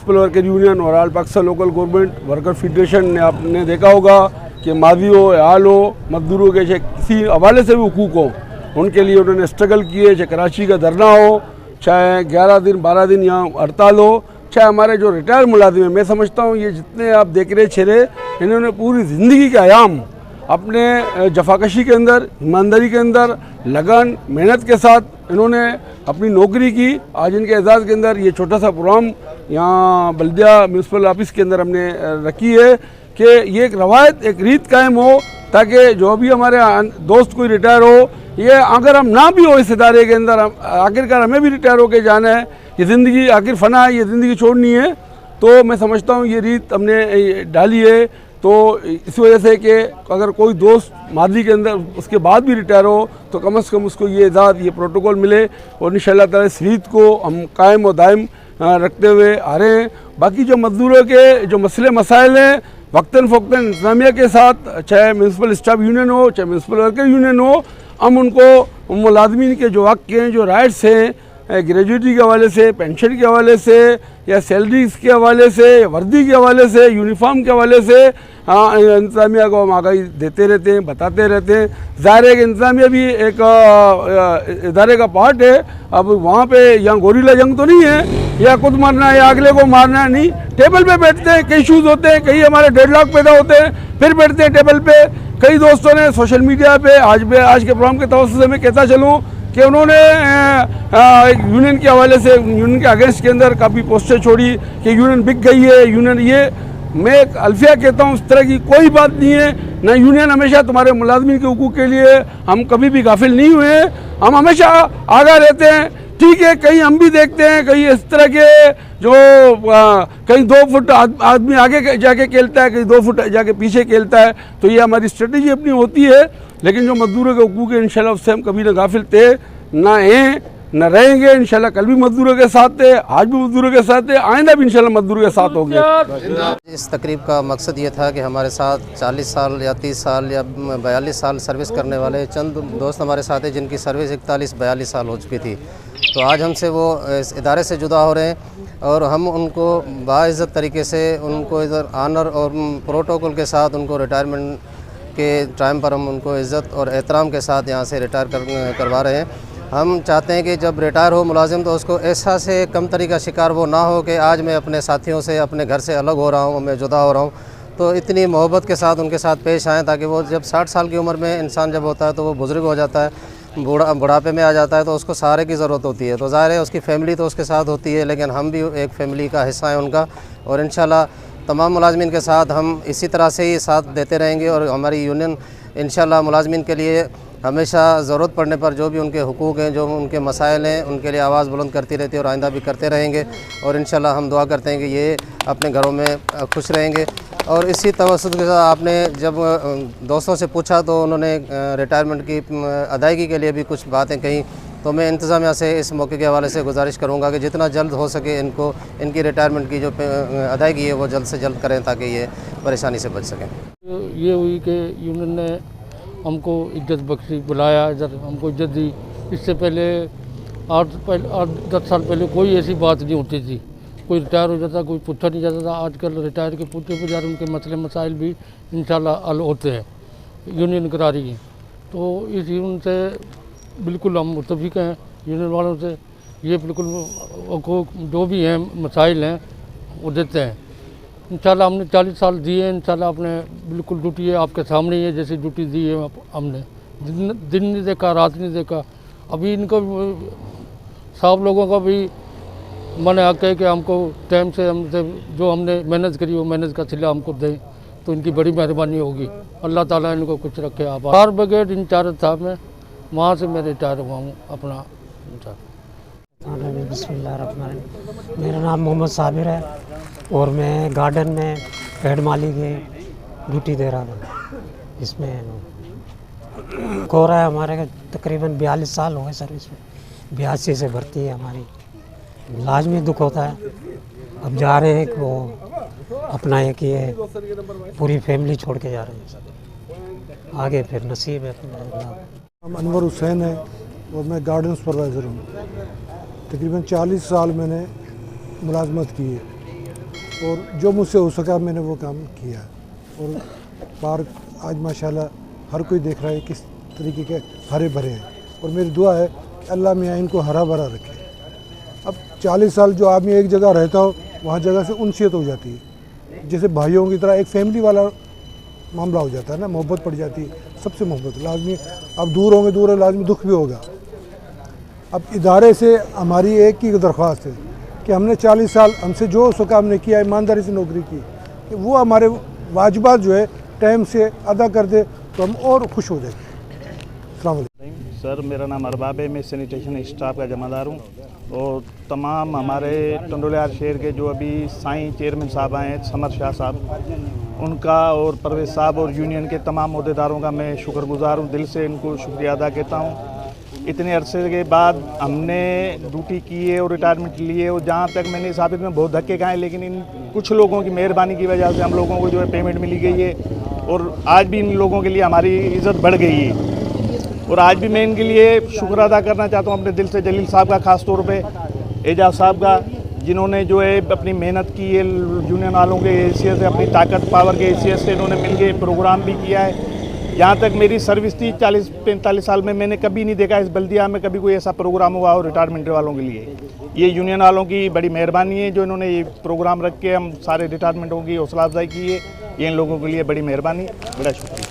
Municipal worker union और all Pakistan local government worker federation ने आपने देखा होगा कि मादी हो हाल हो मजदूरों के किसी हवाले से भी हुकूक हो उनके लिए उन्होंने स्ट्रगल किए, चाहे कराची का धरना हो, चाहे 11 दिन 12 दिन यहाँ हड़ताल हो, चाहे हमारे जो रिटायर्ड मुलाजिम हैं। मैं समझता हूँ ये जितने आप देख रहे छेरे इन्होंने पूरी ज़िंदगी का आयाम अपने जफाकशी के अंदर, ईमानदारी के अंदर, लगन मेहनत के साथ इन्होंने अपनी नौकरी की। आज इनके एजाज़ के अंदर ये छोटा सा प्रोग्राम यहाँ बल्दिया म्यूनसिपल ऑफिस के अंदर हमने रखी है कि ये एक रवायत, एक रीत कायम हो ताकि जो भी हमारे दोस्त कोई रिटायर हो, ये अगर हम ना भी हो इस इदारे के अंदर, आखिरकार हमें भी रिटायर होकर जाना है, ये ज़िंदगी आखिर फ़ना है, ये ज़िंदगी छोड़नी है। तो मैं समझता हूँ ये रीत हमने डाली है। तो इस वजह से कि अगर कोई दोस्त मादी के अंदर उसके बाद भी रिटायर हो तो कम से कम उसको ये इजाज़त, ये प्रोटोकॉल मिले और इंशाअल्लाह ताला इस रीत को हम कायम और दायम रखते हुए आ रहे हैं। बाकी जो मजदूरों के जो मसले मसाइल हैं वक्तन फ़ौक्तन इंतज़ामिया के साथ, चाहे म्यूनसिपल स्टाफ यूनियन हो, चाहे म्यूनसिपल वर्कर यूनियन हो, हम उनको मुलाजमीन के जो हक़ हैं, जो राइट्स हैं, ग्रेजुएटी के हवाले से, पेंशन के हवाले से, या सैलरीज के हवाले से, वर्दी के हवाले से, यूनिफॉर्म के हवाले से इंतज़ामिया को हम आगाही देते रहते हैं, बताते रहते हैं। ज़ाहिर है कि इंतज़ामिया भी एक इदारे का पार्ट है। अब वहाँ पे यहाँ गोरिल्ला जंग तो नहीं है या खुद मारना है या अगले को मारना है, नहीं। टेबल पे बैठते हैं, कई इशूज़ होते हैं, कई हमारे डेडलॉक पैदा होते हैं, फिर बैठते हैं टेबल पे। कई दोस्तों ने सोशल मीडिया पे आज के प्रोग्राम के तवज्जुह से मैं कहता चलूँ कि उन्होंने यूनियन के हवाले से, यूनियन के अगेंस्ट के अंदर काफ़ी पोस्टें छोड़ी कि यूनियन बिक गई है, यूनियन ये। मैं एक अल्फिया कहता हूँ, इस तरह की कोई बात नहीं है। ना यूनियन हमेशा तुम्हारे मुलाजमीन के हुकूक के लिए, हम कभी भी गाफिल नहीं हुए हैं, हम हमेशा आगाह रहते हैं। ठीक है, कहीं हम भी देखते हैं, कहीं इस तरह के जो कहीं 2 फुट आदमी आगे जाके खेलता है, कहीं 2 फुट जाके पीछे खेलता है। तो ये हमारी स्ट्रेटजी अपनी होती है, लेकिन जो मजदूरों के हुकूक है इंशाल्लाह उससे हम कभी ना गाफिल थे, ना हैं, न रहेंगे। इंशाल्लाह कल भी मजदूरों के साथ थे, आज भी मजदूरों के साथ थे, आइंदा भी इंशाल्लाह मजदूरों के साथ होंगे। इस तकरीब का मकसद ये था कि हमारे साथ 40 साल या 30 साल या 42 साल सर्विस करने वाले चंद दोस्त हमारे साथ हैं जिनकी सर्विस 41-42 साल हो चुकी थी। तो आज हमसे वो इस इदारे से जुदा हो रहे हैं और हम उनको बाइज़्ज़त तरीके से उनको इधर आनर और प्रोटोकॉल के साथ उनको रिटायरमेंट के टाइम पर हम उनको इज़्ज़त और एहतराम के साथ यहाँ से रिटायर करवा रहे हैं। हम चाहते हैं कि जब रिटायर हो मुलाजिम तो उसको ऐसा से कम तरीका शिकार वो ना हो कि आज मैं अपने साथियों से, अपने घर से अलग हो रहा हूँ, मैं जुदा हो रहा हूँ। तो इतनी मोहब्बत के साथ उनके साथ पेश आएँ ताकि वो जब 60 साल की उम्र में इंसान जब होता है तो वो बुज़ुर्ग हो जाता है, बुढ़ापे में आ जाता है, तो उसको सहारे की ज़रूरत होती है। तो ज़ाहिर है उसकी फ़ैमिली तो उसके साथ होती है, लेकिन हम भी एक फ़ैमिली का हिस्सा है उनका। और इंशाल्लाह तमाम मुलाजमीन के साथ हम इसी तरह से ही साथ देते रहेंगे और हमारी यूनियन इंशाल्लाह मुलाजमीन के लिए हमेशा ज़रूरत पड़ने पर जो भी उनके हुकूक हैं, जो उनके मसाइल हैं, उनके लिए आवाज़ बुलंद करती रहती है और आइंदा भी करते रहेंगे। और इंशाल्लाह हम दुआ करते हैं कि ये अपने घरों में खुश रहेंगे। और इसी तवज्जुह के साथ आपने जब दोस्तों से पूछा तो उन्होंने रिटायरमेंट की अदायगी के लिए भी कुछ बातें कही। तो मैं इंतज़ामिया से इस मौके के हवाले से गुजारिश करूँगा कि जितना जल्द हो सके इनको इनकी रिटायरमेंट की जो अदायगी है वो जल्द से जल्द करें ताकि ये परेशानी से बच सकें। ये हुई कि यूनियन ने हमको इज्जत बख्शी, बुलाया, इधर हमको इज्जत दी। इससे पहले 8-10 साल पहले कोई ऐसी बात नहीं होती थी, कोई रिटायर हो जाता, कोई पूछा नहीं जाता था। आजकल रिटायर के पूछे बजाय उनके मसले मसाइल भी इंशाल्लाह हल होते हैं, यूनियन करा रही है। तो इस यूनियन से बिल्कुल हम मुतफिक हैं, यूनियन वालों से। ये बिल्कुल जो भी हैं मसाइल हैं वो देते हैं। इंशाल्लाह हमने 40 साल दिए हैं, इंशाल्लाह अपने बिल्कुल ड्यूटी है, आपके सामने ही है जैसी ड्यूटी दी है हमने। दिन नहीं देखा, रात नहीं देखा। अभी इनको सब लोगों का भी मन हक है कि हमको टाइम से हमसे जो हमने मेहनत करी वो मेहनत का सिला हमको दें, तो इनकी बड़ी मेहरबानी होगी। अल्लाह ताला इनको कुछ रखे। आभार। फायर ब्रिगेड इंचार्ज था मैं, वहाँ से मैं रिटायर हुआ हूँ अपना इंचार्ज। बिस्मिल्लाहिर्रहमानिर्रहीम। मेरा नाम मोहम्मद साबिर है और मैं गार्डन में पेड़ माली के ड्यूटी दे रहा था। इसमें हो रहा है हमारे तकरीबन 42 साल हो गए सर्विस में, 82 से भर्ती है हमारी। लाजमी दुख होता है। अब जा रहे हैं कि वो अपना है कि ये पूरी फैमिली छोड़ के जा रहे हैं, आगे फिर नसीब है। नाम अनवर हुसैन है और मैं गार्डन सुपरवाइज़र हूँ। तकरीबन 40 साल मैंने मुलाजमत की है और जो मुझसे हो सका मैंने वो काम किया। और पार्क आज माशाल्लाह हर कोई देख रहा है किस तरीके के हरे भरे हैं, और मेरी दुआ है कि अल्लाह मियाँ इनको हरा भरा रखे। अब 40 साल जो आदमी एक जगह रहता हो वहाँ जगह से उनसियत हो जाती है, जैसे भाइयों की तरह एक फैमिली वाला मामला हो जाता है ना, मोहब्बत पड़ जाती है, सबसे मोहब्बत लाजमी। अब दूर होंगे, दूर है, लाजमी दुख भी होगा। अब इदारे से हमारी एक ही दरख्वास्त है कि हमने 40 साल हमसे जो हो सका हमने किया, ईमानदारी से नौकरी की, कि वो हमारे वाजिबात जो है टाइम से अदा कर दे तो हम और खुश हो जाएंगे। अस्सलाम वालेकुम। सर, मेरा नाम अरबाब है, मैं सैनिटेशन स्टाफ का जमादार हूँ। और तमाम हमारे टंडोलियार शहर के जो अभी साईं चेयरमैन साहब आए हैं, समर शाह साहब, उनका और परवेज़ साहब और यूनियन के तमाम अहदेदारों का मैं शुक्रगुजार हूँ, दिल से इनको शुक्रिया अदा करता हूँ। इतने अरसे के बाद हमने ड्यूटी की है और रिटायरमेंट लिए, और जहाँ तक मैंने साबित में बहुत धक्के खाए, लेकिन इन कुछ लोगों की मेहरबानी की वजह से हम लोगों को जो है पेमेंट मिली गई है, और आज भी इन लोगों के लिए हमारी इज़्ज़त बढ़ गई है। और आज भी मैं इनके लिए शुक्र अदा करना चाहता हूँ अपने दिल से, जलील साहब का ख़ास तौर पे, एजाज साहब का, जिन्होंने जो है अपनी मेहनत की है, यूनियन वालों के हैसियत से, अपनी ताकत पावर के हैसियत से इन्होंने मिलके प्रोग्राम भी किया है। यहाँ तक मेरी सर्विस थी 40-45 साल में, मैंने कभी नहीं देखा इस बल्दिया में कभी कोई ऐसा प्रोग्राम हुआ हो रिटायरमेंट वालों के लिए। ये यूनियन वालों की बड़ी मेहरबानी है जो इन्होंने ये प्रोग्राम रख के हम सारे रिटायरमेंटों की हौसला अफजाई की है। ये इन लोगों के लिए बड़ी मेहरबानी, बड़ा शुक्रिया।